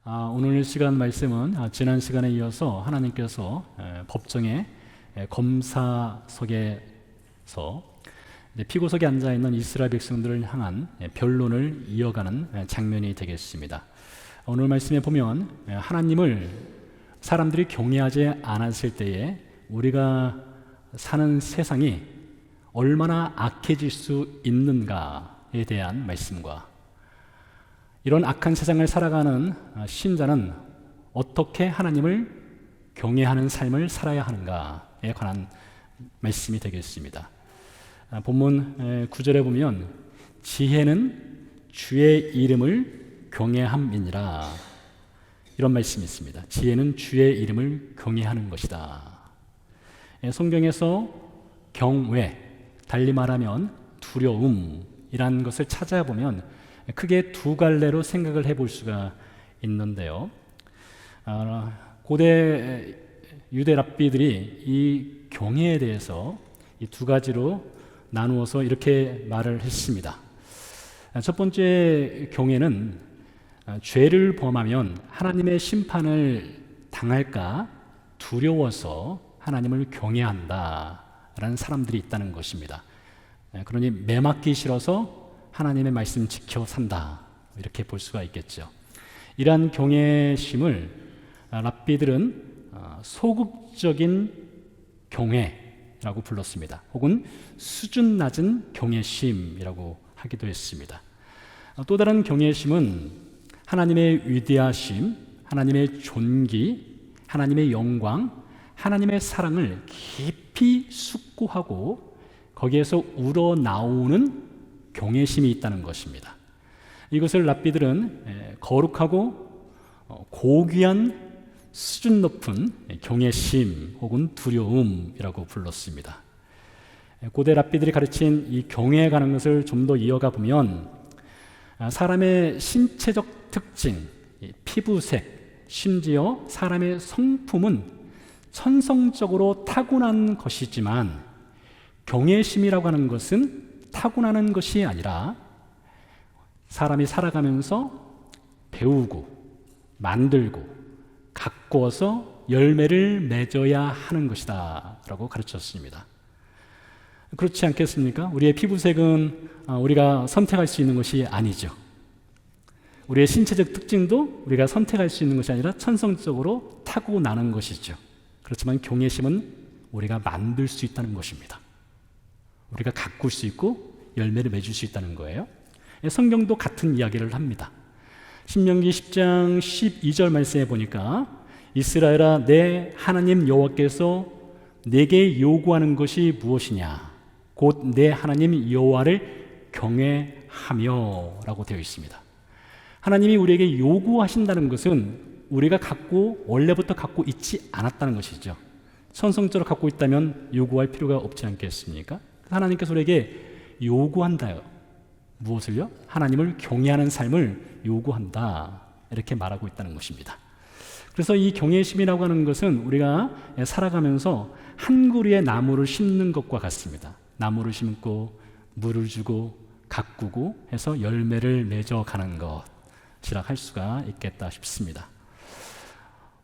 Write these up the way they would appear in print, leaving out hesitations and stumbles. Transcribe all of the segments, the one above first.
오늘 시간 말씀은 지난 시간에 이어서 하나님께서 법정의 검사석에서 피고석에 앉아있는 이스라엘 백성들을 향한 변론을 이어가는 장면이 되겠습니다. 오늘 말씀에 보면 하나님을 사람들이 경외하지 않았을 때에 우리가 사는 세상이 얼마나 악해질 수 있는가에 대한 말씀과 이런 악한 세상을 살아가는 신자는 어떻게 하나님을 경외하는 삶을 살아야 하는가에 관한 말씀이 되겠습니다. 본문 9절에 보면 지혜는 주의 이름을 경외함이니라, 이런 말씀이 있습니다. 지혜는 주의 이름을 경외하는 것이다. 성경에서 경외, 달리 말하면 두려움이라는 것을 찾아보면 크게 두 갈래로 생각을 해볼 수가 있는데요. 고대 유대 랍비들이 이 경외에 대해서 이 두 가지로 나누어서 이렇게 말을 했습니다. 첫 번째 경외는 죄를 범하면 하나님의 심판을 당할까 두려워서 하나님을 경외한다라는 사람들이 있다는 것입니다. 그러니 매 맞기 싫어서 하나님의 말씀 지켜 산다, 이렇게 볼 수가 있겠죠. 이러한 경외심을 랍비들은 소극적인 경외라고 불렀습니다. 혹은 수준 낮은 경외심이라고 하기도 했습니다. 또 다른 경외심은 하나님의 위대하심, 하나님의 존귀, 하나님의 영광, 하나님의 사랑을 깊이 숙고하고 거기에서 우러나오는 경외심이 있다는 것입니다. 이것을 랍비들은 거룩하고 고귀한 수준 높은 경외심 혹은 두려움이라고 불렀습니다. 고대 랍비들이 가르친 이 경외에 관한 것을 좀 더 이어가 보면 사람의 신체적 특징, 피부색, 심지어 사람의 성품은 천성적으로 타고난 것이지만 경외심이라고 하는 것은 타고나는 것이 아니라 사람이 살아가면서 배우고 만들고 가꾸어서 열매를 맺어야 하는 것이다 라고 가르쳤습니다. 그렇지 않겠습니까? 우리의 피부색은 우리가 선택할 수 있는 것이 아니죠. 우리의 신체적 특징도 우리가 선택할 수 있는 것이 아니라 천성적으로 타고나는 것이죠. 그렇지만 경외심은 우리가 만들 수 있다는 것입니다. 우리가 가꿀 수 있고 열매를 맺을 수 있다는 거예요. 성경도 같은 이야기를 합니다. 신명기 10장 12절 말씀에 보니까 이스라엘아, 내 하나님 여호와께서 내게 요구하는 것이 무엇이냐, 곧 내 하나님 여호와를 경외하며 라고 되어 있습니다. 하나님이 우리에게 요구하신다는 것은 우리가 원래부터 갖고 있지 않았다는 것이죠. 천성적으로 갖고 있다면 요구할 필요가 없지 않겠습니까? 하나님께서 우리에게 요구한다요. 무엇을요? 하나님을 경외하는 삶을 요구한다, 이렇게 말하고 있다는 것입니다. 그래서 이 경외심이라고 하는 것은 우리가 살아가면서 한 그루의 나무를 심는 것과 같습니다. 나무를 심고 물을 주고 가꾸고 해서 열매를 맺어가는 것이라 할 수가 있겠다 싶습니다.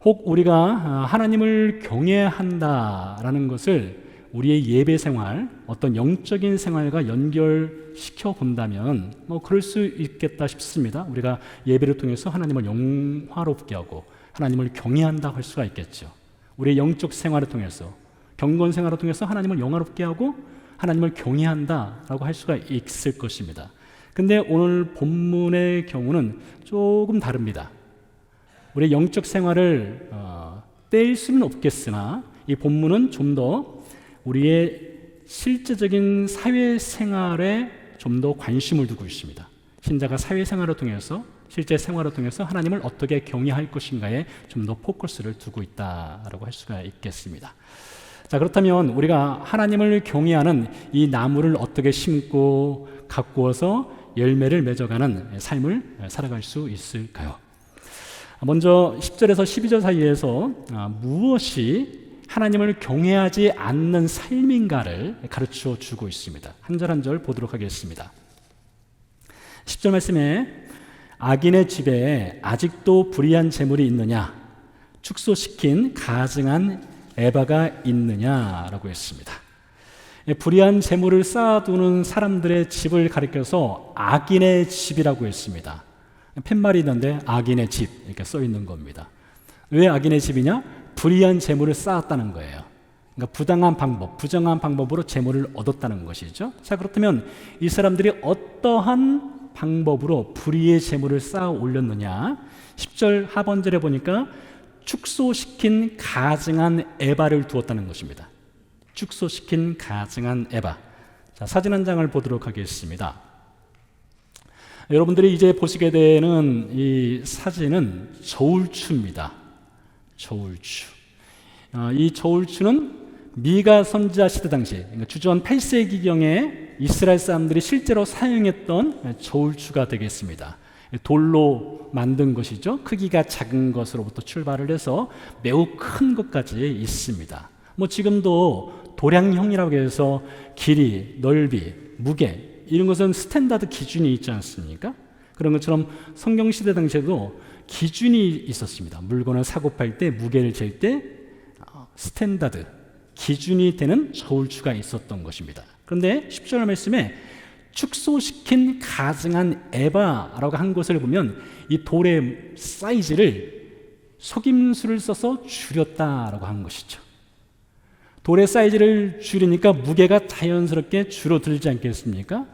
혹 우리가 하나님을 경외한다라는 것을 우리의 예배 생활, 어떤 영적인 생활과 연결시켜 본다면 그럴 수 있겠다 싶습니다. 우리가 예배를 통해서 하나님을 영화롭게 하고 하나님을 경외한다 할 수가 있겠죠. 우리의 영적 생활을 통해서, 경건 생활을 통해서 하나님을 영화롭게 하고 하나님을 경외한다라고 할 수가 있을 것입니다. 근데 오늘 본문의 경우는 조금 다릅니다. 우리의 영적 생활을 떼일 수는 없겠으나 이 본문은 좀 더 우리의 실제적인 사회생활에 좀 더 관심을 두고 있습니다. 신자가 사회생활을 통해서, 실제 생활을 통해서 하나님을 어떻게 경외할 것인가에 좀 더 포커스를 두고 있다라고 할 수가 있겠습니다. 자, 그렇다면 우리가 하나님을 경외하는 이 나무를 어떻게 심고 가꾸어서 열매를 맺어가는 삶을 살아갈 수 있을까요? 먼저 10절에서 12절 사이에서 무엇이 하나님을 경외하지 않는 삶인가를 가르쳐 주고 있습니다. 한 절 한 절 보도록 하겠습니다. 10절 말씀에 악인의 집에 아직도 불의한 재물이 있느냐? 축소시킨 가증한 에바가 있느냐라고 했습니다. 불의한 재물을 쌓아두는 사람들의 집을 가리켜서 악인의 집이라고 했습니다. 팻말이 있는데 악인의 집 이렇게 써 있는 겁니다. 왜 악인의 집이냐? 불의한 재물을 쌓았다는 거예요. 그러니까 부당한 방법, 부정한 방법으로 재물을 얻었다는 것이죠. 자, 그렇다면 이 사람들이 어떠한 방법으로 불의의 재물을 쌓아 올렸느냐? 10절 하반절에 보니까 축소시킨 가증한 에바를 두었다는 것입니다. 축소시킨 가증한 에바. 자, 사진 한 장을 보도록 하겠습니다. 여러분들이 이제 보시게 되는 이 사진은 저울추입니다. 저울추. 이 저울추는 미가 선지자 시대 당시, 그러니까 주전 8세기경에 이스라엘 사람들이 실제로 사용했던 저울추가 되겠습니다. 돌로 만든 것이죠. 크기가 작은 것으로부터 출발을 해서 매우 큰 것까지 있습니다. 뭐 지금도 도량형이라고 해서 길이, 넓이, 무게 이런 것은 스탠다드 기준이 있지 않습니까? 그런 것처럼 성경 시대 당시에도 기준이 있었습니다. 물건을 사고 팔 때 무게를 잴 때 스탠다드 기준이 되는 저울추가 있었던 것입니다. 그런데 10절 말씀에 축소시킨 가증한 에바라고 한 것을 보면 이 돌의 사이즈를 속임수를 써서 줄였다라고 한 것이죠. 돌의 사이즈를 줄이니까 무게가 자연스럽게 줄어들지 않겠습니까?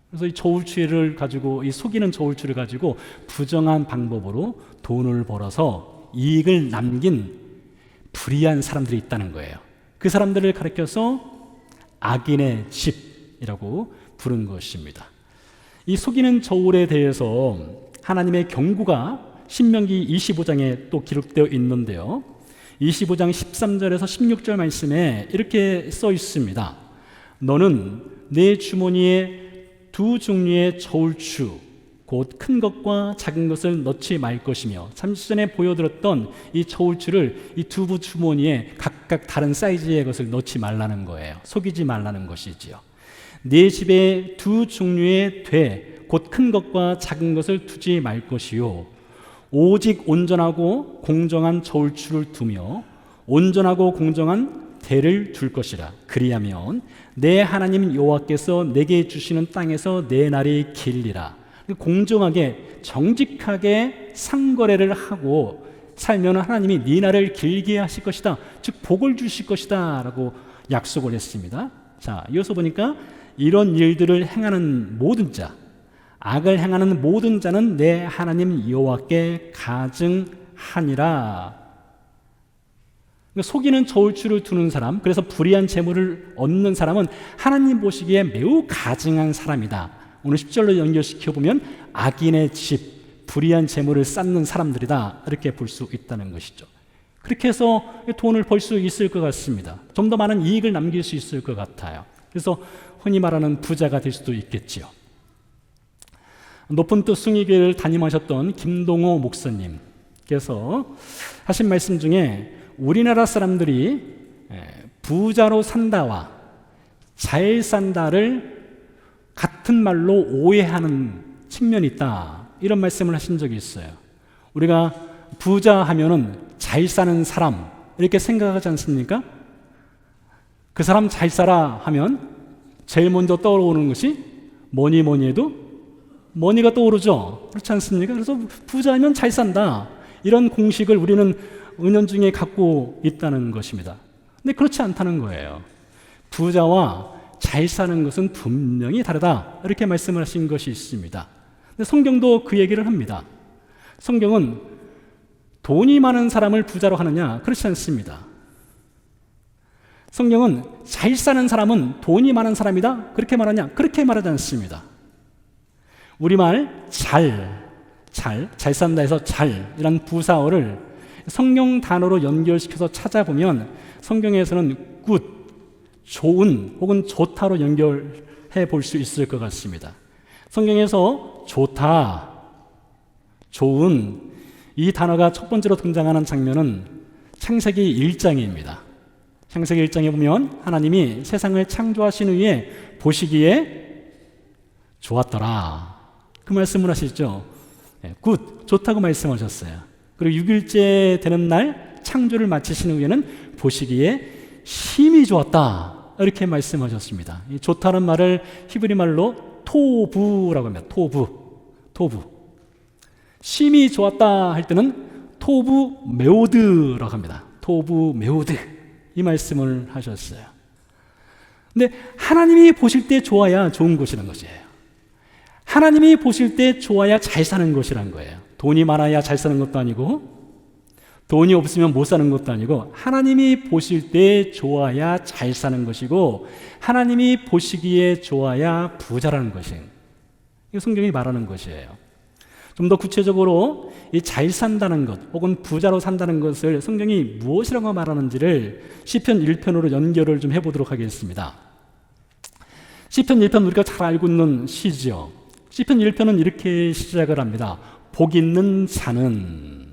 그래서 이 저울추를 가지고, 이 속이는 저울추를 가지고 부정한 방법으로 돈을 벌어서 이익을 남긴 불의한 사람들이 있다는 거예요. 그 사람들을 가리켜서 악인의 집이라고 부른 것입니다. 이 속이는 저울에 대해서 하나님의 경고가 신명기 25장에 또 기록되어 있는데요. 25장 13절에서 16절 말씀에 이렇게 써 있습니다. 너는 내 주머니에 두 종류의 저울추 곧 큰 것과 작은 것을 넣지 말 것이며, 잠시 전에 보여드렸던 이 저울추를 이 두 주머니에 각각 다른 사이즈의 것을 넣지 말라는 거예요. 속이지 말라는 것이지요. 네 집에 두 종류의 곧 큰 것과 작은 것을 두지 말 것이요, 오직 온전하고 공정한 저울추를 두며 온전하고 공정한 대를 둘 것이라. 그리하면 내 하나님 여호와께서 내게 주시는 땅에서 내 날이 길리라. 공정하게 정직하게 상거래를 하고 살면 하나님이 네 날을 길게 하실 것이다, 즉 복을 주실 것이다 라고 약속을 했습니다. 자, 이어서 보니까 이런 일들을 행하는 모든 자, 악을 행하는 모든 자는 내 하나님 여호와께 가증하니라. 속이는 저울추를 두는 사람, 그래서 불의한 재물을 얻는 사람은 하나님 보시기에 매우 가증한 사람이다. 오늘 10절로 연결시켜보면 악인의 집, 불의한 재물을 쌓는 사람들이다, 이렇게 볼 수 있다는 것이죠. 그렇게 해서 돈을 벌 수 있을 것 같습니다. 좀 더 많은 이익을 남길 수 있을 것 같아요. 그래서 흔히 말하는 부자가 될 수도 있겠지요. 높은 뜻 숭의교회를 담임하셨던 김동호 목사님께서 하신 말씀 중에 우리나라 사람들이 부자로 산다와 잘 산다를 같은 말로 오해하는 측면이 있다, 이런 말씀을 하신 적이 있어요. 우리가 부자 하면은 잘 사는 사람 이렇게 생각하지 않습니까? 그 사람 잘 살아 하면 제일 먼저 떠오르는 것이 뭐니 해도 머니가 떠오르죠. 그렇지 않습니까? 그래서 부자면 잘 산다, 이런 공식을 우리는 은연중에 갖고 있다는 것입니다. 근데 그렇지 않다는 거예요. 부자와 잘 사는 것은 분명히 다르다, 이렇게 말씀을 하신 것이 있습니다. 근데 성경도 그 얘기를 합니다. 성경은 돈이 많은 사람을 부자로 하느냐? 그렇지 않습니다. 성경은 잘 사는 사람은 돈이 많은 사람이다, 그렇게 말하냐? 그렇게 말하지 않습니다. 우리말 잘 산다 해서 잘이란 부사어를 성경 단어로 연결시켜서 찾아보면 성경에서는 good, 좋은 혹은 좋다로 연결해 볼 수 있을 것 같습니다. 성경에서 좋다, 좋은 이 단어가 첫 번째로 등장하는 장면은 창세기 1장입니다. 창세기 1장에 보면 하나님이 세상을 창조하신 후에 보시기에 좋았더라, 그 말씀을 하시죠. 굿, 좋다고 말씀하셨어요. 그리고 6일째 되는 날 창조를 마치신 후에는 보시기에 심히 좋았다, 이렇게 말씀하셨습니다. 이 좋다는 말을 히브리 말로 토부라고 합니다. 토부. 심히 좋았다 할 때는 토부 메오드라고 합니다. 토부 메오드, 이 말씀을 하셨어요. 근데 하나님이 보실 때 좋아야 좋은 것이라는 것이에요. 하나님이 보실 때 좋아야 잘 사는 것이란 거예요. 돈이 많아야 잘 사는 것도 아니고, 돈이 없으면 못 사는 것도 아니고, 하나님이 보실 때 좋아야 잘 사는 것이고, 하나님이 보시기에 좋아야 부자라는 것이에요. 이거 성경이 말하는 것이에요. 좀 더 구체적으로 이 잘 산다는 것 혹은 부자로 산다는 것을 성경이 무엇이라고 말하는지를 시편 1편으로 연결을 좀 해보도록 하겠습니다. 시편 1편 우리가 잘 알고 있는 시죠. 시편 1편은 이렇게 시작을 합니다. 복 있는 자는,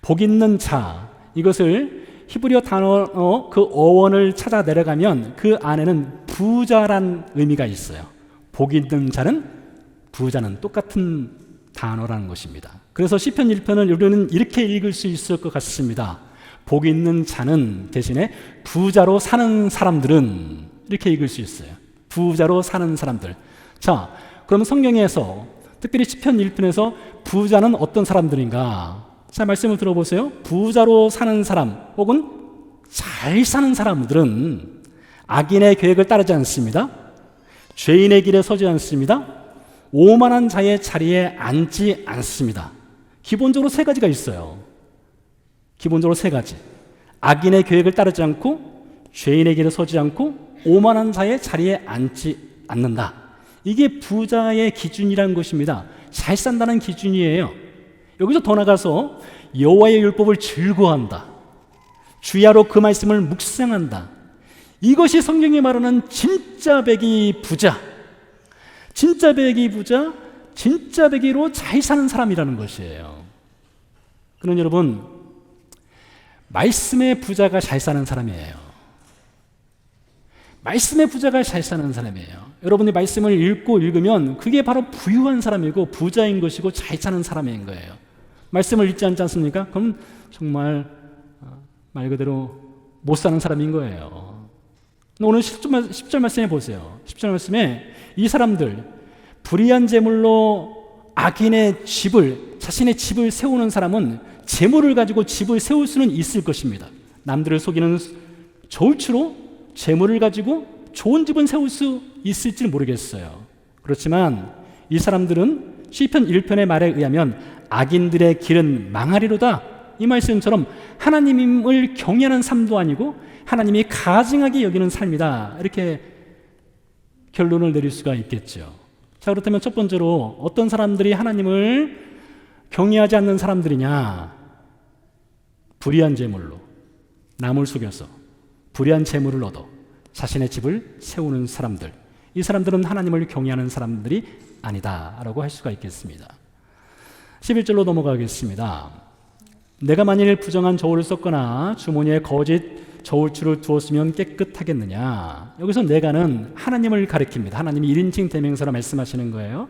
복 있는 자, 이것을 히브리어 단어 그 어원을 찾아 내려가면 그 안에는 부자란 의미가 있어요. 복 있는 자는, 부자는 똑같은 단어라는 것입니다. 그래서 시편 1편을 우리는 이렇게 읽을 수 있을 것 같습니다. 복 있는 자는 대신에 부자로 사는 사람들은, 이렇게 읽을 수 있어요. 부자로 사는 사람들. 자, 그럼 성경에서 특별히 시편 1편에서 부자는 어떤 사람들인가? 자, 말씀을 들어보세요. 부자로 사는 사람 혹은 잘 사는 사람들은 악인의 계획을 따르지 않습니다. 죄인의 길에 서지 않습니다. 오만한 자의 자리에 앉지 않습니다. 기본적으로 세 가지가 있어요. 기본적으로 세 가지. 악인의 계획을 따르지 않고, 죄인의 길에 서지 않고, 오만한 자의 자리에 앉지 않는다. 이게 부자의 기준이라는 것입니다. 잘 산다는 기준이에요. 여기서 더 나가서 여호와의 율법을 즐거워한다. 주야로 그 말씀을 묵상한다. 이것이 성경이 말하는 진짜 백이 부자, 진짜 백이 부자, 진짜 백이로 잘 사는 사람이라는 것이에요. 그러나 여러분, 말씀의 부자가 잘 사는 사람이에요. 말씀의 부자가 잘 사는 사람이에요. 여러분이 말씀을 읽고 읽으면 그게 바로 부유한 사람이고 부자인 것이고 잘 사는 사람인 거예요. 말씀을 읽지 않습니까? 그럼 정말 말 그대로 못 사는 사람인 거예요. 오늘 10절 말씀해 보세요. 10절 말씀에 이 사람들, 불의한 재물로 악인의 집을, 자신의 집을 세우는 사람은 재물을 가지고 집을 세울 수는 있을 것입니다. 남들을 속이는 저울추로 재물을 가지고 좋은 집은 세울 수 있을지 모르겠어요. 그렇지만 이 사람들은 시편 1편의 말에 의하면 악인들의 길은 망하리로다, 이 말씀처럼 하나님을 경외하는 삶도 아니고 하나님이 가증하게 여기는 삶이다, 이렇게 결론을 내릴 수가 있겠죠. 자, 그렇다면 첫 번째로 어떤 사람들이 하나님을 경외하지 않는 사람들이냐? 불의한 재물로 남을 속여서 불의한 재물을 얻어 자신의 집을 세우는 사람들, 이 사람들은 하나님을 경외하는 사람들이 아니다라고 할 수가 있겠습니다. 11절로 넘어가겠습니다. 내가 만일 부정한 저울을 썼거나 주머니에 거짓 저울추를 두었으면 깨끗하겠느냐? 여기서 내가는 하나님을 가리킵니다. 하나님이 1인칭 대명사로 말씀하시는 거예요.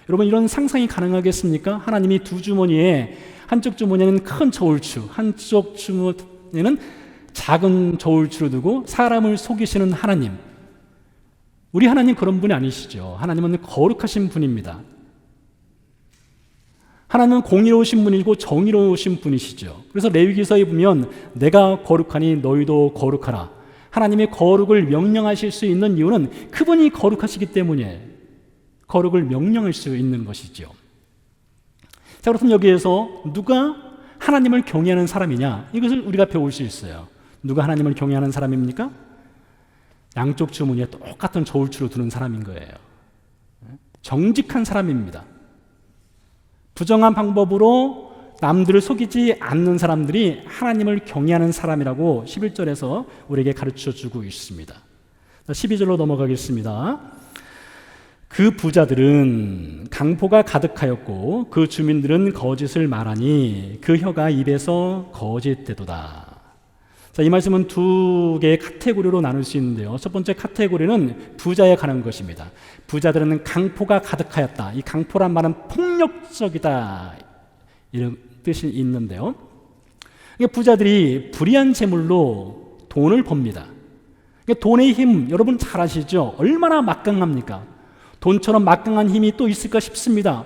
여러분, 이런 상상이 가능하겠습니까? 하나님이 두 주머니에, 한쪽 주머니에는 큰 저울추, 한쪽 주머니에는 작은 저울추를 두고 사람을 속이시는 하나님. 우리 하나님 그런 분이 아니시죠. 하나님은 거룩하신 분입니다. 하나님은 공의로우신 분이고 정의로우신 분이시죠. 그래서 레위기서에 보면 내가 거룩하니 너희도 거룩하라, 하나님이 거룩을 명령하실 수 있는 이유는 그분이 거룩하시기 때문에 거룩을 명령할 수 있는 것이죠. 자, 그렇다면 여기에서 누가 하나님을 경외하는 사람이냐, 이것을 우리가 배울 수 있어요. 누가 하나님을 경외하는 사람입니까? 양쪽 주머니에 똑같은 저울추를 두는 사람인 거예요. 정직한 사람입니다. 부정한 방법으로 남들을 속이지 않는 사람들이 하나님을 경외하는 사람이라고 11절에서 우리에게 가르쳐주고 있습니다. 12절로 넘어가겠습니다. 그 부자들은 강포가 가득하였고 그 주민들은 거짓을 말하니 그 혀가 입에서 거짓되도다. 자, 이 말씀은 두 개의 카테고리로 나눌 수 있는데요. 첫 번째 카테고리는 부자에 관한 것입니다. 부자들은 강포가 가득하였다. 이 강포란 말은 폭력적이다, 이런 뜻이 있는데요. 부자들이 불의한 재물로 돈을 법니다. 돈의 힘, 여러분 잘 아시죠? 얼마나 막강합니까? 돈처럼 막강한 힘이 또 있을까 싶습니다.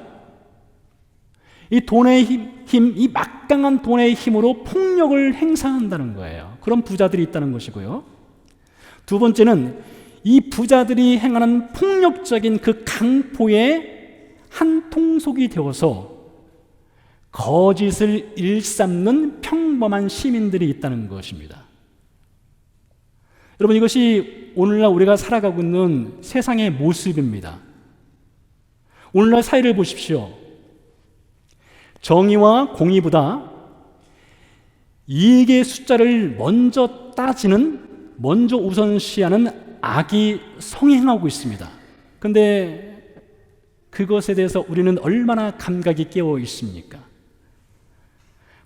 이 돈의 힘, 이 막강한 돈의 힘으로 폭력을 행사한다는 거예요. 그런 부자들이 있다는 것이고요. 두 번째는 이 부자들이 행하는 폭력적인 그 강포에 한 통속이 되어서 거짓을 일삼는 평범한 시민들이 있다는 것입니다. 여러분, 이것이 오늘날 우리가 살아가고 있는 세상의 모습입니다. 오늘날 사회를 보십시오. 정의와 공의보다 이익의 숫자를 먼저 따지는, 먼저 우선시하는 악이 성행하고 있습니다. 그런데 그것에 대해서 우리는 얼마나 감각이 깨어 있습니까?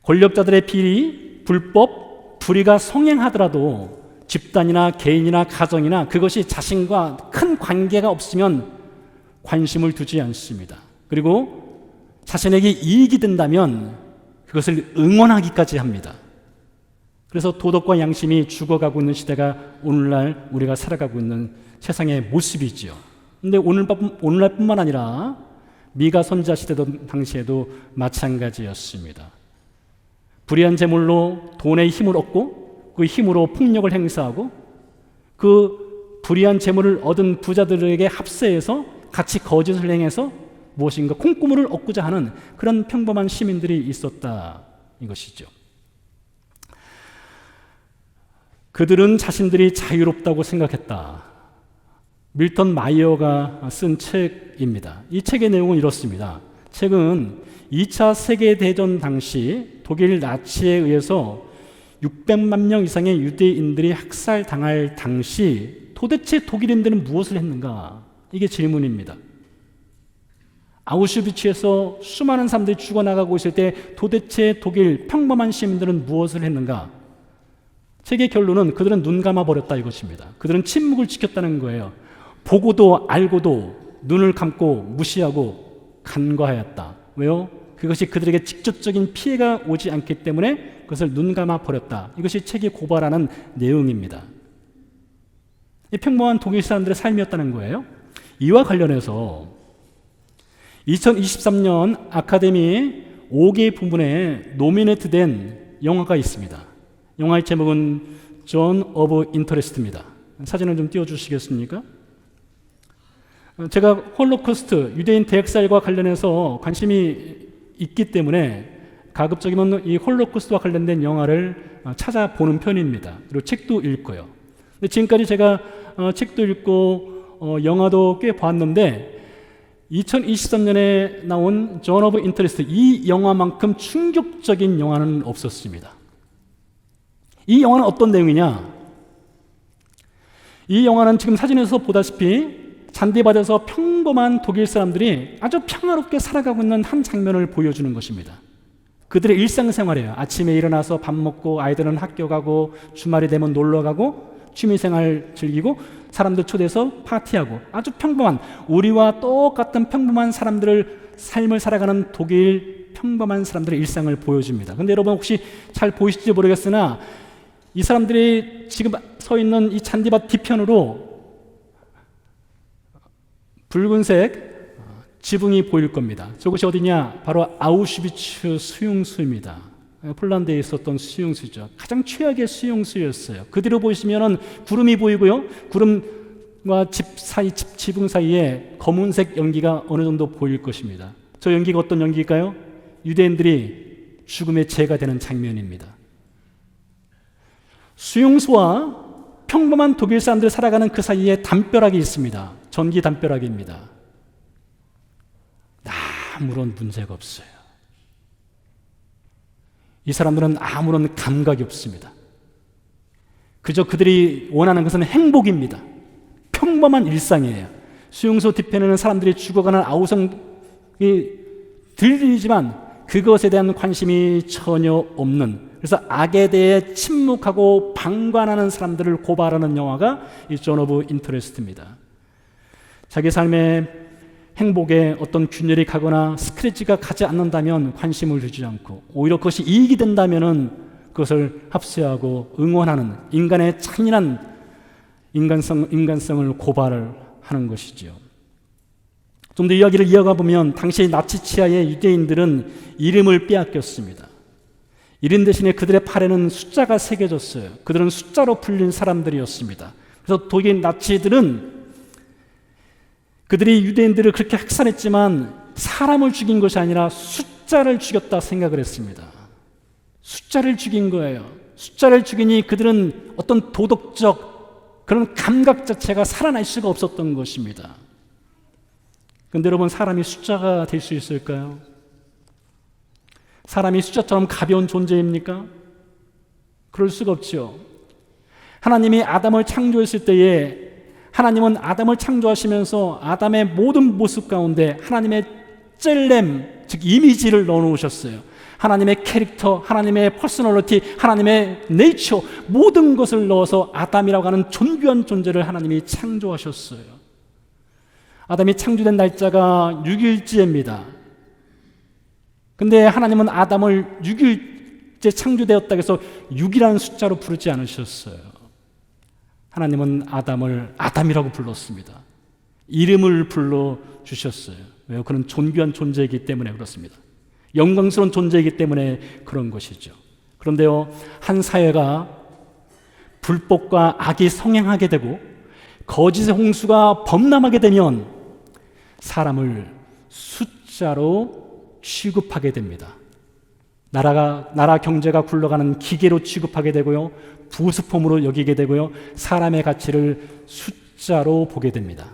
권력자들의 비리, 불법, 불의가 성행하더라도 집단이나 개인이나 가정이나 그것이 자신과 큰 관계가 없으면 관심을 두지 않습니다. 그리고 자신에게 이익이 된다면 그것을 응원하기까지 합니다. 그래서 도덕과 양심이 죽어가고 있는 시대가 오늘날 우리가 살아가고 있는 세상의 모습이지요. 그런데 오늘날뿐만 아니라 미가 선지자 시대도 당시에도 마찬가지였습니다. 불의한 재물로 돈의 힘을 얻고 그 힘으로 폭력을 행사하고 그 불의한 재물을 얻은 부자들에게 합세해서 같이 거짓을 행해서 무엇인가 콩고물을 얻고자 하는 그런 평범한 시민들이 있었다, 이것이죠. 그들은 자신들이 자유롭다고 생각했다. 밀턴 마이어가 쓴 책입니다. 이 책의 내용은 이렇습니다. 책은 2차 세계대전 당시 독일 나치에 의해서 600만 명 이상의 유대인들이 학살당할 당시 도대체 독일인들은 무엇을 했는가? 이게 질문입니다. 아우슈비츠에서 수많은 사람들이 죽어나가고 있을 때 도대체 독일 평범한 시민들은 무엇을 했는가? 책의 결론은 그들은 눈 감아버렸다, 이것입니다. 그들은 침묵을 지켰다는 거예요. 보고도 알고도 눈을 감고 무시하고 간과하였다. 왜요? 그것이 그들에게 직접적인 피해가 오지 않기 때문에 그것을 눈 감아버렸다. 이것이 책이 고발하는 내용입니다. 이 평범한 독일 사람들의 삶이었다는 거예요. 이와 관련해서 2023년 아카데미 5개 부문에 노미네이트된 영화가 있습니다. 영화의 제목은 존 오브 인터레스트입니다. 사진을 좀 띄워주시겠습니까? 제가 홀로코스트, 유대인 대학살과 관련해서 관심이 있기 때문에 가급적이면 이 홀로코스트와 관련된 영화를 찾아보는 편입니다. 그리고 책도 읽고요. 근데 지금까지 제가 책도 읽고 영화도 꽤 봤는데 2023년에 나온 존 오브 인터레스트, 이 영화만큼 충격적인 영화는 없었습니다. 이 영화는 어떤 내용이냐? 이 영화는 지금 사진에서 보다시피 잔디밭에서 평범한 독일 사람들이 아주 평화롭게 살아가고 있는 한 장면을 보여주는 것입니다. 그들의 일상생활이에요. 아침에 일어나서 밥 먹고 아이들은 학교 가고 주말이 되면 놀러 가고 취미생활 즐기고 사람들 초대해서 파티하고 아주 평범한, 우리와 똑같은 평범한 사람들을 삶을 살아가는 독일 평범한 사람들의 일상을 보여줍니다. 근데 여러분 혹시 잘 보이실지 모르겠으나 이 사람들이 지금 서 있는 이 잔디밭 뒤편으로 붉은색 지붕이 보일 겁니다. 저것이 어디냐? 바로 아우슈비츠 수용소입니다. 폴란드에 있었던 수용소죠. 가장 최악의 수용소였어요. 그대로 보시면은 구름이 보이고요. 구름과 집 사이, 지붕 사이에 검은색 연기가 어느 정도 보일 것입니다. 저 연기가 어떤 연기일까요? 유대인들이 죽음의 죄가 되는 장면입니다. 수용소와 평범한 독일 사람들이 살아가는 그 사이에 담벼락이 있습니다. 전기 담벼락입니다. 아무런 문제가 없어요. 이 사람들은 아무런 감각이 없습니다. 그저 그들이 원하는 것은 행복입니다. 평범한 일상이에요. 수용소 뒤편에는 사람들이 죽어가는 아우성이 들리지만 그것에 대한 관심이 전혀 없는 그래서 악에 대해 침묵하고 방관하는 사람들을 고발하는 영화가 이 존 오브 인터레스트입니다. 자기 삶의 행복에 어떤 균열이 가거나 스크래치가 가지 않는다면 관심을 두지 않고, 오히려 그것이 이익이 된다면 그것을 합세하고 응원하는 인간의 잔인한 인간성을 고발을 하는 것이지요. 좀 더 이야기를 이어가 보면 당시 나치 치하의 유대인들은 이름을 빼앗겼습니다. 이름 대신에 그들의 팔에는 숫자가 새겨졌어요. 그들은 숫자로 불린 사람들이었습니다. 그래서 독일 나치들은 그들이 유대인들을 그렇게 학살했지만 사람을 죽인 것이 아니라 숫자를 죽였다 생각을 했습니다. 숫자를 죽인 거예요. 숫자를 죽이니 그들은 어떤 도덕적 그런 감각 자체가 살아날 수가 없었던 것입니다. 그런데 여러분, 사람이 숫자가 될 수 있을까요? 사람이 숫자처럼 가벼운 존재입니까? 그럴 수가 없죠. 하나님이 아담을 창조했을 때에 하나님은 아담을 창조하시면서 아담의 모든 모습 가운데 하나님의 젤렘, 즉 이미지를 넣어놓으셨어요. 하나님의 캐릭터, 하나님의 퍼스널리티, 하나님의 네이처, 모든 것을 넣어서 아담이라고 하는 존귀한 존재를 하나님이 창조하셨어요. 아담이 창조된 날짜가 6일째입니다. 근데 하나님은 아담을 6일째 창조되었다 해서 6이라는 숫자로 부르지 않으셨어요. 하나님은 아담을 아담이라고 불렀습니다. 이름을 불러주셨어요. 왜요? 그는 존귀한 존재이기 때문에 그렇습니다. 영광스러운 존재이기 때문에 그런 것이죠. 그런데요, 한 사회가 불법과 악이 성행하게 되고 거짓의 홍수가 범람하게 되면 사람을 숫자로 취급하게 됩니다. 나라 경제가 굴러가는 기계로 취급하게 되고요, 부수품으로 여기게 되고요, 사람의 가치를 숫자로 보게 됩니다.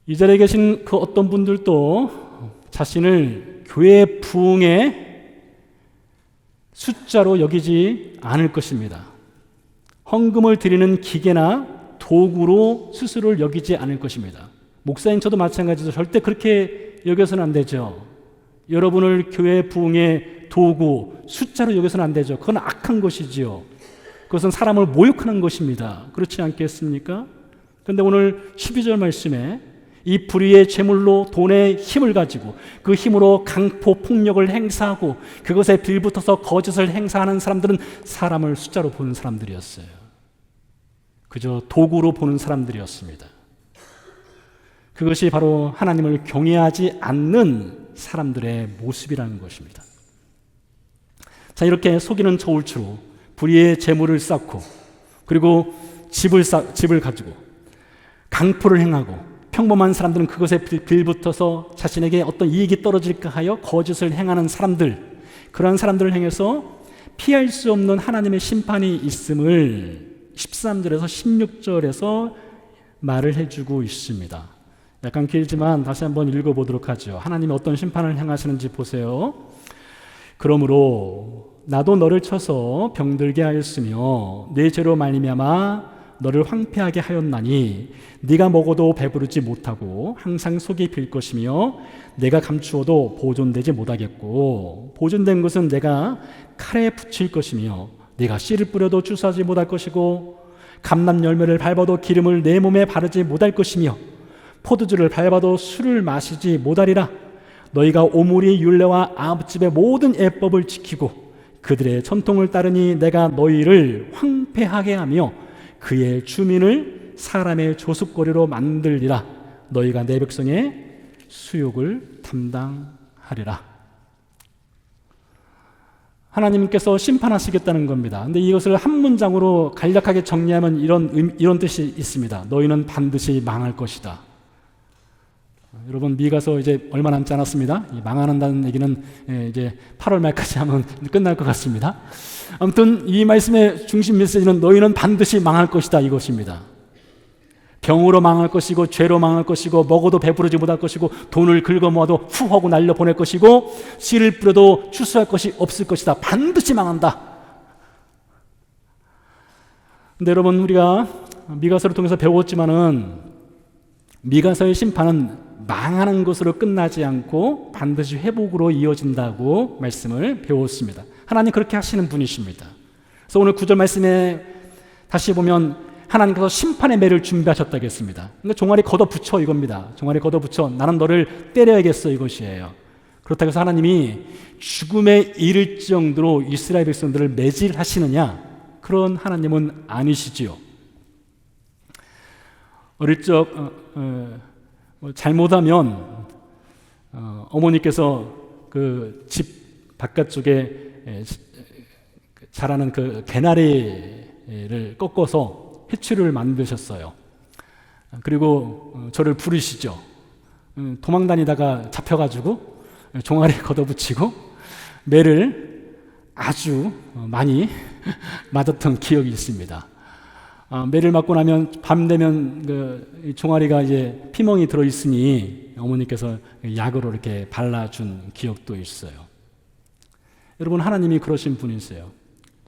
이 자리에 계신 그 어떤 분들도 자신을 교회 부흥의 숫자로 여기지 않을 것입니다. 헌금을 드리는 기계나 도구로 스스로를 여기지 않을 것입니다. 목사인 저도 마찬가지로 절대 그렇게 여겨서는 안 되죠. 여러분을 교회 부흥의 도구, 숫자로 여겨서는 안 되죠. 그건 악한 것이지요. 그것은 사람을 모욕하는 것입니다. 그렇지 않겠습니까? 그런데 오늘 12절 말씀에 이 불의의 재물로 돈의 힘을 가지고 그 힘으로 강포 폭력을 행사하고 그것에 빌붙어서 거짓을 행사하는 사람들은 사람을 숫자로 보는 사람들이었어요. 그저 도구로 보는 사람들이었습니다. 그것이 바로 하나님을 경외하지 않는 사람들의 모습이라는 것입니다. 자, 이렇게 속이는 저울추로 불의의 재물을 쌓고, 그리고 집을 가지고 강포를 행하고, 평범한 사람들은 그것에 빌붙어서 자신에게 어떤 이익이 떨어질까 하여 거짓을 행하는 사람들, 그러한 사람들을 향해서 피할 수 없는 하나님의 심판이 있음을 13절에서 16절에서 말을 해주고 있습니다. 약간 길지만 다시 한번 읽어보도록 하죠. 하나님이 어떤 심판을 행하시는지 보세요. 그러므로 나도 너를 쳐서 병들게 하였으며 내 죄로 말미암아 너를 황폐하게 하였나니 네가 먹어도 배부르지 못하고 항상 속이 빌 것이며 내가 감추어도 보존되지 못하겠고 보존된 것은 내가 칼에 붙일 것이며 네가 씨를 뿌려도 주스하지 못할 것이고 감람 열매를 밟아도 기름을 내 몸에 바르지 못할 것이며 포도주를 밟아도 술을 마시지 못하리라. 너희가 오므리 율례와 아버집의 모든 예법을 지키고 그들의 전통을 따르니 내가 너희를 황폐하게 하며 그의 주민을 사람의 조숙거리로 만들리라. 너희가 내 백성의 수욕을 담당하리라. 하나님께서 심판하시겠다는 겁니다. 근데 이것을 한 문장으로 간략하게 정리하면 이런 뜻이 있습니다. 너희는 반드시 망할 것이다. 여러분, 미가서 이제 얼마 남지 않았습니다. 망한다는 얘기는 이제 8월 말까지 하면 끝날 것 같습니다. 아무튼 이 말씀의 중심 메시지는 너희는 반드시 망할 것이다, 이것입니다. 병으로 망할 것이고 죄로 망할 것이고 먹어도 배부르지 못할 것이고 돈을 긁어 모아도 후하고 날려 보낼 것이고 씨를 뿌려도 추수할 것이 없을 것이다. 반드시 망한다. 근데 여러분, 우리가 미가서를 통해서 배웠지만은 미가서의 심판은 망하는 것으로 끝나지 않고 반드시 회복으로 이어진다고 말씀을 배웠습니다. 하나님 그렇게 하시는 분이십니다. 그래서 오늘 9절 말씀에 다시 보면 하나님께서 심판의 매를 준비하셨다고 했습니다. 그러니까 종아리 걷어붙여 이겁니다. 종아리 걷어붙여. 나는 너를 때려야겠어 이것이에요. 그렇다고 해서 하나님이 죽음에 이를 정도로 이스라엘 백성들을 매질하시느냐? 그런 하나님은 아니시지요. 어릴 적 잘못하면 어머니께서 그 집 바깥쪽에 자라는 그 개나리를 꺾어서 회초리를 만드셨어요. 그리고 저를 부르시죠. 도망 다니다가 잡혀가지고 종아리에 걷어붙이고 매를 아주 많이 맞았던 기억이 있습니다. 매를 맞고 나면 밤 되면 그 종아리가 이제 피멍이 들어 있으니 어머니께서 약으로 이렇게 발라준 기억도 있어요. 여러분, 하나님이 그러신 분이세요.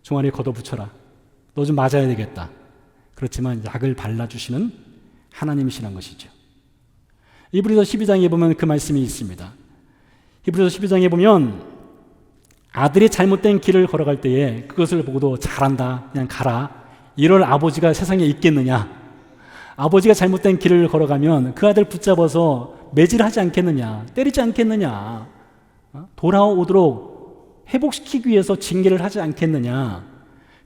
종아리에 걷어붙여라. 너 좀 맞아야 되겠다. 그렇지만 약을 발라주시는 하나님이시란 것이죠. 히브리서 12장에 보면 그 말씀이 있습니다. 히브리서 12장에 보면 아들이 잘못된 길을 걸어갈 때에 그것을 보고도 잘한다, 그냥 가라, 이럴 아버지가 세상에 있겠느냐? 아버지가 잘못된 길을 걸어가면 그 아들 붙잡아서 매질하지 않겠느냐? 때리지 않겠느냐? 돌아오도록 회복시키기 위해서 징계를 하지 않겠느냐?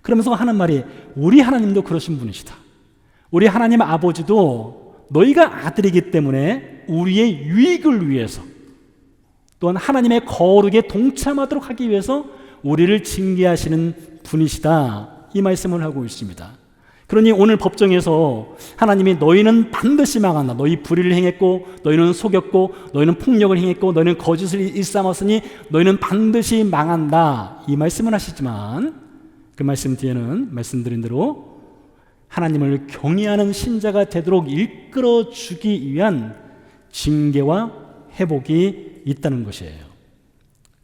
그러면서 하는 말이 우리 하나님도 그러신 분이시다. 우리 하나님 아버지도 너희가 아들이기 때문에 우리의 유익을 위해서 또한 하나님의 거룩에 동참하도록 하기 위해서 우리를 징계하시는 분이시다. 이 말씀을 하고 있습니다. 그러니 오늘 법정에서 하나님이 너희는 반드시 망한다. 너희 불의를 행했고 너희는 속였고 너희는 폭력을 행했고 너희는 거짓을 일삼았으니 너희는 반드시 망한다. 이 말씀을 하시지만 그 말씀 뒤에는 말씀드린 대로 하나님을 경외하는 신자가 되도록 이끌어주기 위한 징계와 회복이 있다는 것이에요.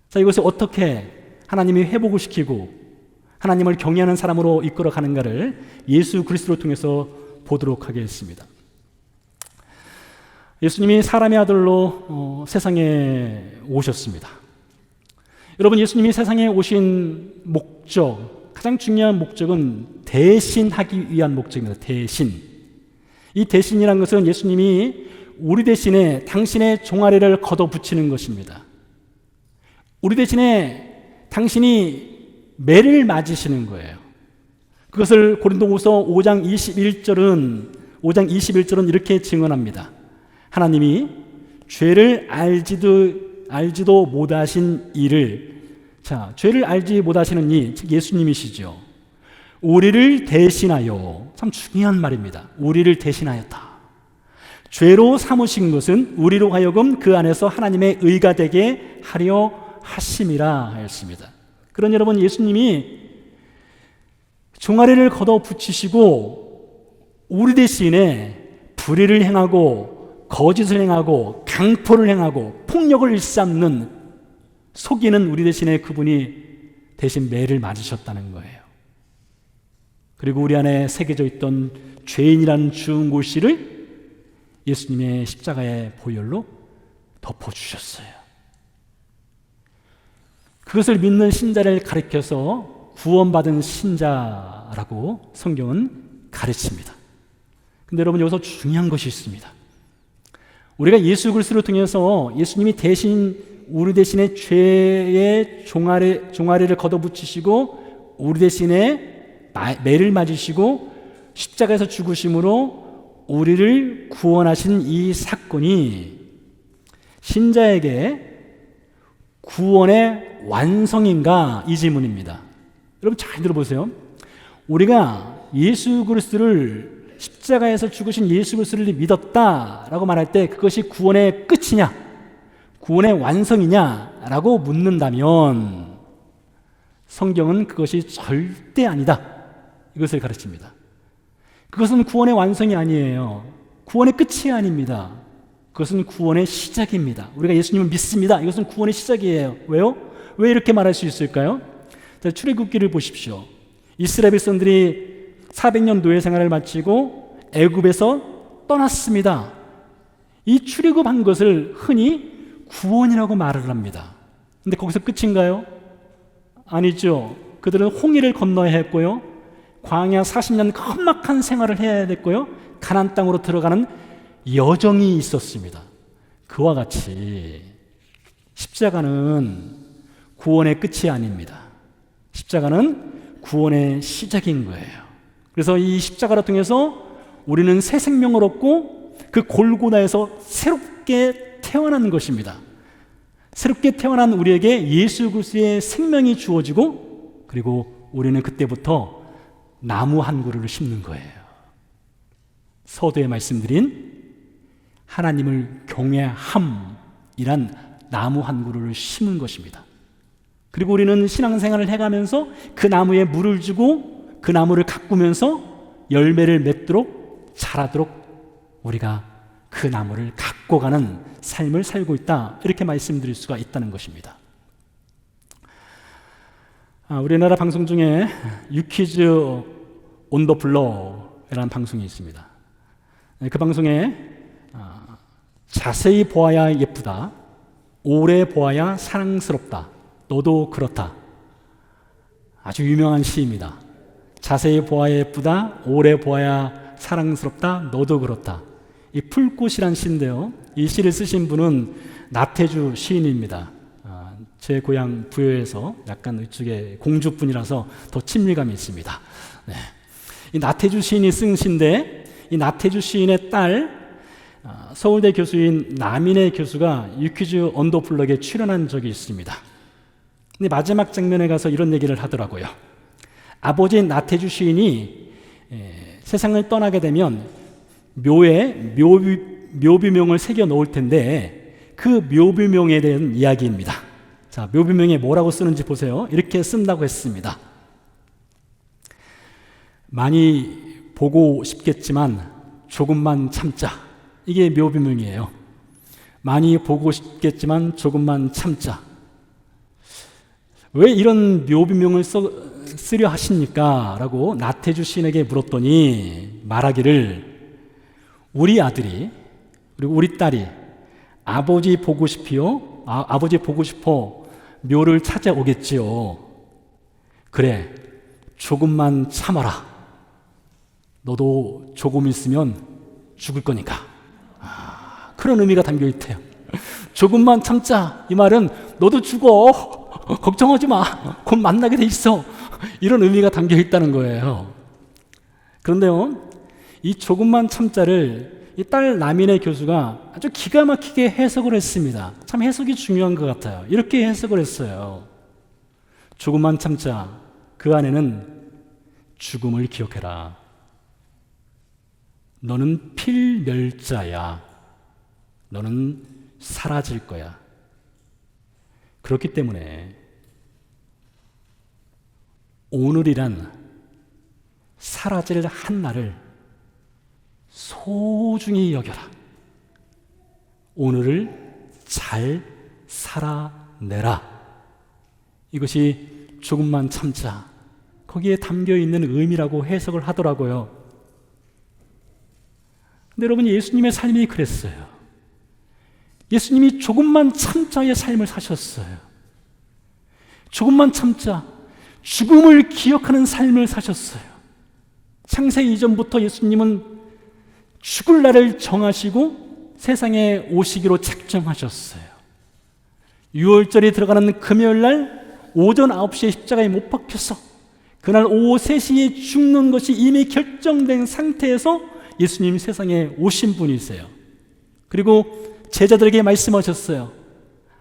자, 이것을 어떻게 하나님이 회복을 시키고 하나님을 경외하는 사람으로 이끌어가는가를 예수 그리스도를 통해서 보도록 하겠습니다. 예수님이 사람의 아들로 세상에 오셨습니다. 여러분, 예수님이 세상에 오신 목적, 가장 중요한 목적은 대신하기 위한 목적입니다. 대신. 이 대신이라는 것은 예수님이 우리 대신에 당신의 종아리를 걷어붙이는 것입니다. 우리 대신에 당신이 매를 맞으시는 거예요. 그것을 고린도후서 5장 21절은 이렇게 증언합니다. 하나님이 죄를 알지도 못하신 이를, 자, 죄를 알지 못하시는 이, 즉 예수님이시죠. 우리를 대신하여, 참 중요한 말입니다. 우리를 대신하였다. 죄로 삼으신 것은 우리로 하여금 그 안에서 하나님의 의가 되게 하려 하심이라 하였습니다. 그런 여러분, 예수님이 종아리를 걷어붙이시고 우리 대신에 불의를 행하고 거짓을 행하고 강포를 행하고 폭력을 일삼는 속이는 우리 대신에 그분이 대신 매를 맞으셨다는 거예요. 그리고 우리 안에 새겨져 있던 죄인이라는 주운 골씨를 예수님의 십자가의 보혈로 덮어주셨어요. 그것을 믿는 신자를 가리켜서 구원받은 신자라고 성경은 가르칩니다. 근데 여러분, 여기서 중요한 것이 있습니다. 우리가 예수 그리스도를 통해서 예수님이 대신 우리 대신에 죄의 종아리를 걷어붙이시고 우리 대신에 매를 맞으시고 십자가에서 죽으심으로 우리를 구원하신 이 사건이 신자에게 구원의 완성인가? 이 질문입니다. 여러분 잘 들어보세요. 우리가 예수 그리스도를 십자가에서 죽으신 예수 그리스도를 믿었다라고 말할 때 그것이 구원의 끝이냐? 구원의 완성이냐라고 묻는다면 성경은 그것이 절대 아니다. 이것을 가르칩니다. 그것은 구원의 완성이 아니에요. 구원의 끝이 아닙니다. 그것은 구원의 시작입니다. 우리가 예수님을 믿습니다. 이것은 구원의 시작이에요. 왜요? 왜 이렇게 말할 수 있을까요? 자, 출애굽기를 보십시오. 이스라엘 백성들이 400년 노예 생활을 마치고 애굽에서 떠났습니다. 이 출애굽한 것을 흔히 구원이라고 말을 합니다. 근데 거기서 끝인가요? 아니죠. 그들은 홍해를 건너야 했고요, 광야 40년 험악한 생활을 해야 됐고요, 가나안 땅으로 들어가는 여정이 있었습니다. 그와 같이 십자가는 구원의 끝이 아닙니다. 십자가는 구원의 시작인 거예요. 그래서 이 십자가를 통해서 우리는 새 생명을 얻고 그 골고다에서 새롭게 태어난 것입니다. 새롭게 태어난 우리에게 예수 그리스도의 생명이 주어지고, 그리고 우리는 그때부터 나무 한 그루를 심는 거예요. 서두에 말씀드린 하나님을 경외함이란 나무 한 그루를 심은 것입니다. 그리고 우리는 신앙생활을 해가면서 그 나무에 물을 주고 그 나무를 가꾸면서 열매를 맺도록 자라도록 우리가 그 나무를 갖고 가는 삶을 살고 있다, 이렇게 말씀드릴 수가 있다는 것입니다. 우리나라 방송 중에 유퀴즈 온 더 플로어라는 방송이 있습니다. 그 방송에 자세히 보아야 예쁘다, 오래 보아야 사랑스럽다, 너도 그렇다, 아주 유명한 시입니다. 자세히 보아야 예쁘다, 오래 보아야 사랑스럽다, 너도 그렇다. 이 풀꽃이란 시인데요, 이 시를 쓰신 분은 나태주 시인입니다. 제 고향 부여에서 약간 이쪽에 공주분이라서 더 친밀감이 있습니다. 네. 이 나태주 시인이 쓴 시인데, 이 나태주 시인의 딸 서울대 교수인 남인혜 교수가 유퀴즈 온 더 플로어에 출연한 적이 있습니다. 근데 마지막 장면에 가서 이런 얘기를 하더라고요. 아버지인 나태주 시인이 세상을 떠나게 되면 묘에 묘비명을 새겨 놓을 텐데, 그 묘비명에 대한 이야기입니다. 자, 묘비명에 뭐라고 쓰는지 보세요. 이렇게 쓴다고 했습니다. 많이 보고 싶겠지만 조금만 참자. 이게 묘비명이에요. 많이 보고 싶겠지만 조금만 참자. 왜 이런 묘비명을 쓰려 하십니까? 라고 나태주 시인에게 물었더니 말하기를, 우리 아들이 그리고 우리 딸이 아버지 보고 싶어요. 아버지 보고 싶어 묘를 찾아오겠지요. 그래, 조금만 참아라. 너도 조금 있으면 죽을 거니까. 그런 의미가 담겨 있대요. 조금만 참자. 이 말은 너도 죽어. 걱정하지 마. 곧 만나게 돼 있어. 이런 의미가 담겨 있다는 거예요. 그런데요, 이 조금만 참자를 이 딸 남인혜 교수가 아주 기가 막히게 해석을 했습니다. 참 해석이 중요한 것 같아요. 이렇게 해석을 했어요. 조금만 참자. 그 안에는 죽음을 기억해라. 너는 필멸자야. 너는 사라질 거야. 그렇기 때문에 오늘이란 사라질 한날을 소중히 여겨라. 오늘을 잘 살아내라. 이것이 조금만 참자, 거기에 담겨 있는 의미라고 해석을 하더라고요. 근데 여러분, 예수님의 삶이 그랬어요. 예수님이 조금만 참자의 삶을 사셨어요. 조금만 참자, 죽음을 기억하는 삶을 사셨어요. 창세 이전부터 예수님은 죽을 날을 정하시고 세상에 오시기로 작정하셨어요. 6월절이 들어가는 금요일 날 오전 9시에 십자가에 못 박혀서 그날 오후 3시에 죽는 것이 이미 결정된 상태에서 예수님 세상에 오신 분이세요. 그리고 제자들에게 말씀하셨어요.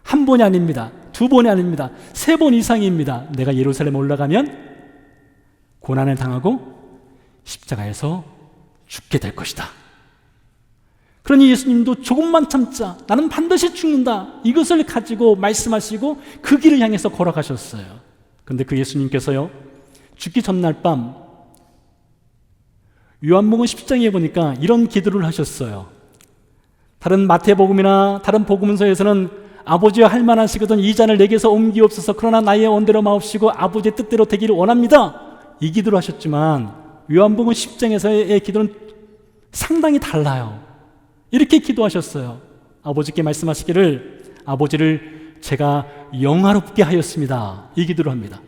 한 번이 아닙니다. 두 번이 아닙니다. 3번 이상입니다. 내가 예루살렘에 올라가면 고난을 당하고 십자가에서 죽게 될 것이다. 그러니 예수님도 조금만 참자, 나는 반드시 죽는다, 이것을 가지고 말씀하시고 그 길을 향해서 걸어가셨어요. 그런데 그 예수님께서요, 죽기 전날 밤 요한복음 10장에 보니까 이런 기도를 하셨어요. 다른 마태복음이나 다른 복음서에서는 아버지와 할 만하시거든 이 잔을 내게서 옮기옵소서, 그러나 나의 원대로 마옵시고 아버지의 뜻대로 되기를 원합니다, 이 기도를 하셨지만 요한복음 10장에서의 기도는 상당히 달라요. 이렇게 기도하셨어요. 아버지께 말씀하시기를 아버지를 제가 영화롭게 하였습니다. 이 기도를 합니다.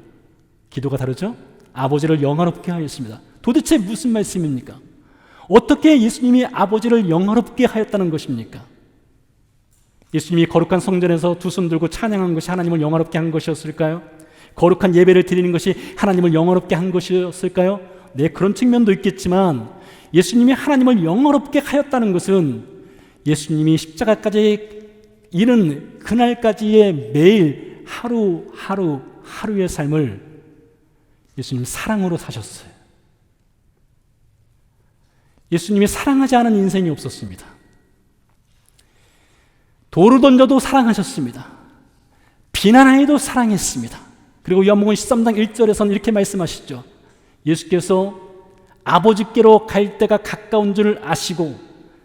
기도가 다르죠? 아버지를 영화롭게 하였습니다. 도대체 무슨 말씀입니까? 어떻게 예수님이 아버지를 영화롭게 하였다는 것입니까? 예수님이 거룩한 성전에서 두 손 들고 찬양한 것이 하나님을 영화롭게 한 것이었을까요? 거룩한 예배를 드리는 것이 하나님을 영화롭게 한 것이었을까요? 네, 그런 측면도 있겠지만 예수님이 하나님을 영화롭게 하였다는 것은 예수님이 십자가까지 이른 그날까지의 매일 하루의 삶을 예수님 사랑으로 사셨어요. 예수님이 사랑하지 않은 인생이 없었습니다. 돌을 던져도 사랑하셨습니다. 비난해도 사랑했습니다. 그리고 요한복음 13장 1절에서는 이렇게 말씀하시죠. 예수께서 아버지께로 갈 때가 가까운 줄 아시고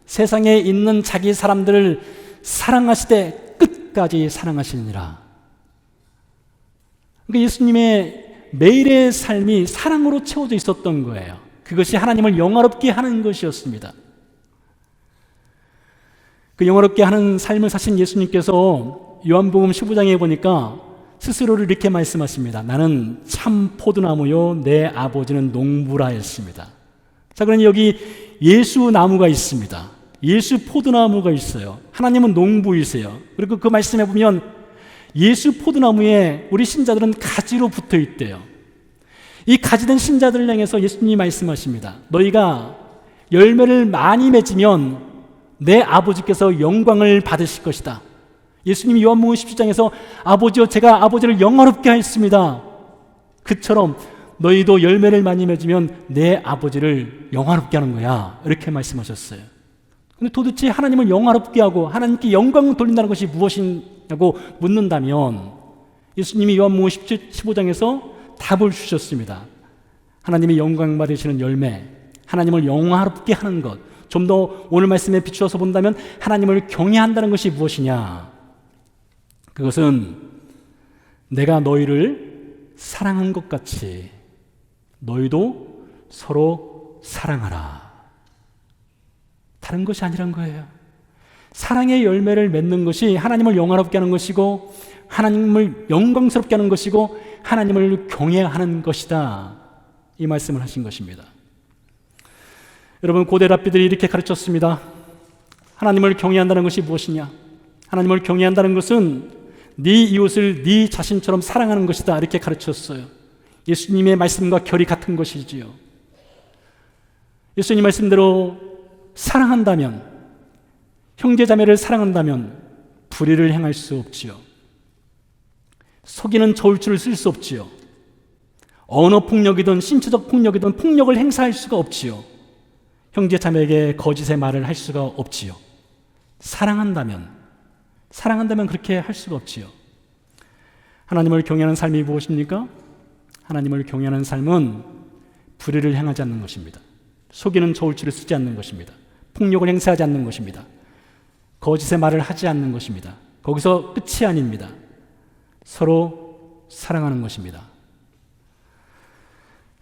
세상에 있는 자기 사람들을 사랑하시되 끝까지 사랑하시느니라. 그러니까 예수님의 매일의 삶이 사랑으로 채워져 있었던 거예요. 그것이 하나님을 영화롭게 하는 것이었습니다. 그 영화롭게 하는 삶을 사신 예수님께서 요한복음 15장에 보니까 스스로를 이렇게 말씀하십니다. 나는 참 포도나무요 내 아버지는 농부라 했습니다. 자, 그러니 여기 예수 나무가 있습니다. 예수 포도나무가 있어요. 하나님은 농부이세요. 그리고 그 말씀에 보면 예수 포도나무에 우리 신자들은 가지로 붙어 있대요. 이 가지된 신자들을 향해서 예수님이 말씀하십니다. 너희가 열매를 많이 맺으면 내 아버지께서 영광을 받으실 것이다. 예수님이 요한복음 17장에서 아버지여 제가 아버지를 영화롭게 하였습니다. 그처럼 너희도 열매를 많이 맺으면 내 아버지를 영화롭게 하는 거야. 이렇게 말씀하셨어요. 근데 도대체 하나님을 영화롭게 하고 하나님께 영광을 돌린다는 것이 무엇이냐고 묻는다면 예수님이 요한복음 15장에서 답을 주셨습니다. 하나님이 영광 받으시는 열매, 하나님을 영화롭게 하는 것, 좀 더 오늘 말씀에 비추어서 본다면 하나님을 경외한다는 것이 무엇이냐? 그것은 내가 너희를 사랑한 것 같이 너희도 서로 사랑하라. 다른 것이 아니란 거예요. 사랑의 열매를 맺는 것이 하나님을 영화롭게 하는 것이고 하나님을 영광스럽게 하는 것이고 하나님을 경외하는 것이다. 이 말씀을 하신 것입니다. 여러분, 고대 랍비들이 이렇게 가르쳤습니다. 하나님을 경외한다는 것이 무엇이냐? 하나님을 경외한다는 것은 네 이웃을 네 자신처럼 사랑하는 것이다. 이렇게 가르쳤어요. 예수님의 말씀과 결이 같은 것이지요. 예수님 말씀대로 사랑한다면, 형제자매를 사랑한다면 불의를 행할 수 없지요. 속이는 저울추를 쓸 수 없지요. 언어 폭력이든 신체적 폭력이든 폭력을 행사할 수가 없지요. 형제자매에게 거짓의 말을 할 수가 없지요. 사랑한다면 그렇게 할 수가 없지요. 하나님을 경외하는 삶이 무엇입니까? 하나님을 경외하는 삶은 불의를 행하지 않는 것입니다. 속이는 저울추를 쓰지 않는 것입니다. 폭력을 행사하지 않는 것입니다. 거짓의 말을 하지 않는 것입니다. 거기서 끝이 아닙니다. 서로 사랑하는 것입니다.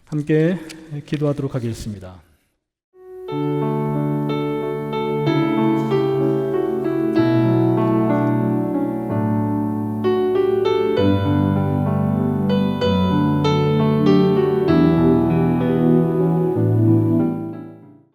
함께 기도하도록 하겠습니다.